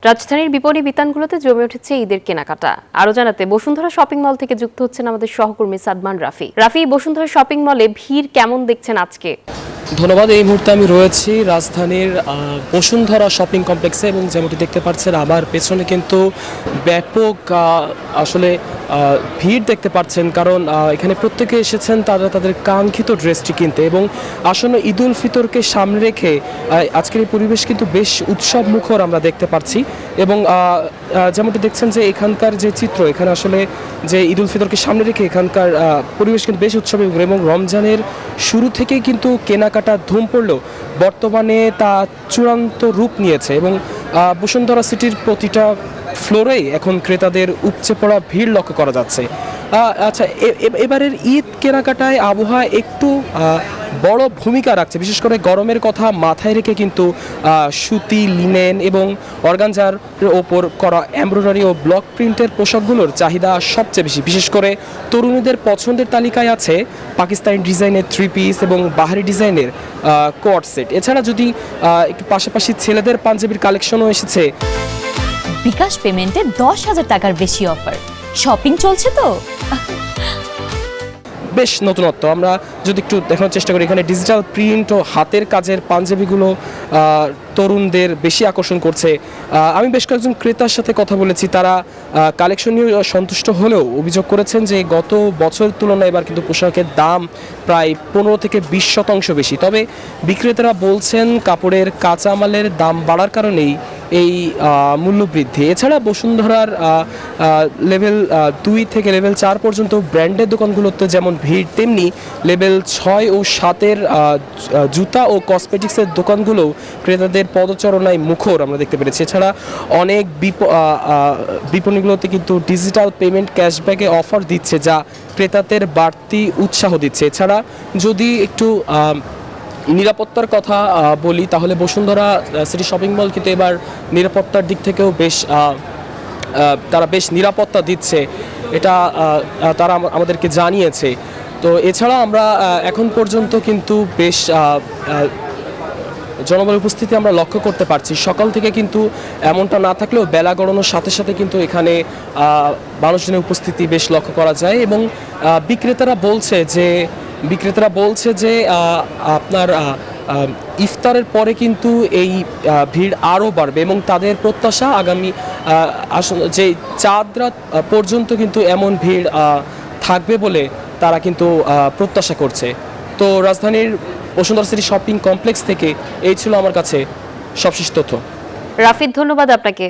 রাজধানীর বিপণী বিতানগুলোতে জমে উঠেছে ঈদের কেনাকাটা। আরো জানাতে বসুন্ধরা শপিং মল থেকে যুক্ত হচ্ছেন আমাদের সহকর্মী সাদমান রাফি। রাফি, বসুন্ধরা শপিং মলে ভিড় কেমন দেখছেন আজকে? ধন্যবাদ। এই মুহূর্তে আমি রয়েছি রাজধানীর বসুন্ধরা শপিং কমপ্লেক্সে এবং যেমনটি দেখতে পাচ্ছেন আমার পেছনে কিন্তু ব্যাপক আসলে ভিড় দেখতে পাচ্ছেন, কারণ এখানে প্রত্যেকে এসেছেন তারা তাদের কাঙ্ক্ষিত ড্রেসটি কিনতে এবং আসন্ন ঈদ উল ফিতরকে সামনে রেখে আজকের এই পরিবেশ কিন্তু বেশ উৎসব মুখর আমরা দেখতে পাচ্ছি। এবং যেমনটি দেখছেন যে এখানকার যে চিত্র, এখানে আসলে যে ঈদ উল ফিতরকে সামনে রেখে এখানকার পরিবেশ কিন্তু বেশ উৎসব এবং রমজানের শুরু থেকেই কিন্তু কেনাকাটা ধুম পড়ল, বর্তমানে তা চূড়ান্ত রূপ নিয়েছে এবং বসুন্ধরা সিটির প্রতিটা ফ্লোরেই এখন ক্রেতাদের উপচে পড়া ভিড় লক্ষ্য করা যাচ্ছে। আচ্ছা, এবারের ঈদ কেনাকাটায় আবহাওয়া একটু বড় ভূমিকা রাখছে, বিশেষ করে গরমের কথা মাথায় রেখে কিন্তু সুতি, লিনেন এবং অর্গানজার ওপর করা এমব্রয়ডারি ও ব্লক প্রিন্টের পোশাকগুলোর চাহিদা সবচেয়ে বেশি। বিশেষ করে তরুণীদের পছন্দের তালিকায় আছে পাকিস্তানি ডিজাইনের থ্রি পিস এবং বাহারি ডিজাইনের কোয়ার্ড সেট। এছাড়া যদি একটু পাশাপাশি ছেলেদের পাঞ্জাবির কালেকশনও এসেছে। বিকাশ পেমেন্টে 10,000 টাকার বেশি অফার। শপিং চলছে তো বেশ নতুনত্ব। আমরা যদি একটু দেখানোর চেষ্টা করি, এখানে ডিজিটাল প্রিন্ট ও হাতের কাজের পাঞ্জাবিগুলো তরুণদের বেশি আকর্ষণ করছে। আমি বেশ কয়েকজন ক্রেতার সাথে কথা বলেছি, তারা কালেকশন নিয়ে সন্তুষ্ট হলেও অভিযোগ করেছেন যে গত বছরের তুলনায় এবার কিন্তু পোশাকের দাম প্রায় 15 থেকে 20% বেশি। তবে বিক্রেতারা বলছেন কাপড়ের কাঁচামালের দাম বাড়ার কারণেই এই মূল্য বৃদ্ধি। এছাড়া বসুন্ধরার লেভেল 2 থেকে লেভেল 4 পর্যন্ত ব্র্যান্ডের দোকানগুলোতে যেমন ভিড়, তেমনি লেভেল 6 ও 7-এর জুতা ও কসমেটিক্সের দোকানগুলো ক্রেতাদের পদচারণায় মুখর আমরা দেখতে পেরেছি। এছাড়া অনেক বিপণীগুলোতে কিন্তু ডিজিটাল পেমেন্ট ক্যাশব্যাকে অফার দিচ্ছে, যা ক্রেতাদের বাড়তি উৎসাহ দিচ্ছে। এছাড়া যদি একটু নিরাপত্তার কথা বলি, তাহলে বসুন্ধরা সিটি শপিং মল কিন্তু এবার নিরাপত্তার দিক থেকেও তারা বেশ নিরাপত্তা দিচ্ছে, এটা তারা আমাদেরকে জানিয়েছে। তো এছাড়া আমরা এখন পর্যন্ত কিন্তু বেশ জনবলের উপস্থিতি আমরা লক্ষ্য করতে পারছি। সকাল থেকে কিন্তু এমনটা না থাকলেও বেলা গড়ানোর সাথে সাথে কিন্তু এখানে মানুষজনের উপস্থিতি বেশ লক্ষ্য করা যায় এবং বিক্রেতারা বলছে যে আপনার ইফতারের পরে কিন্তু এই ভিড় আরও বাড়বে এবং তাদের প্রত্যাশা আগামী যে চাঁদ রাত পর্যন্ত কিন্তু এমন ভিড় থাকবে বলে তারা কিন্তু প্রত্যাশা করছে। তো রাজধানীর বসুন্ধরা সিটি শপিং কমপ্লেক্স থেকে এই ছিল আমার কাছে সবশেষ তথ্য। রাফিদ, ধন্যবাদ আপনাকে।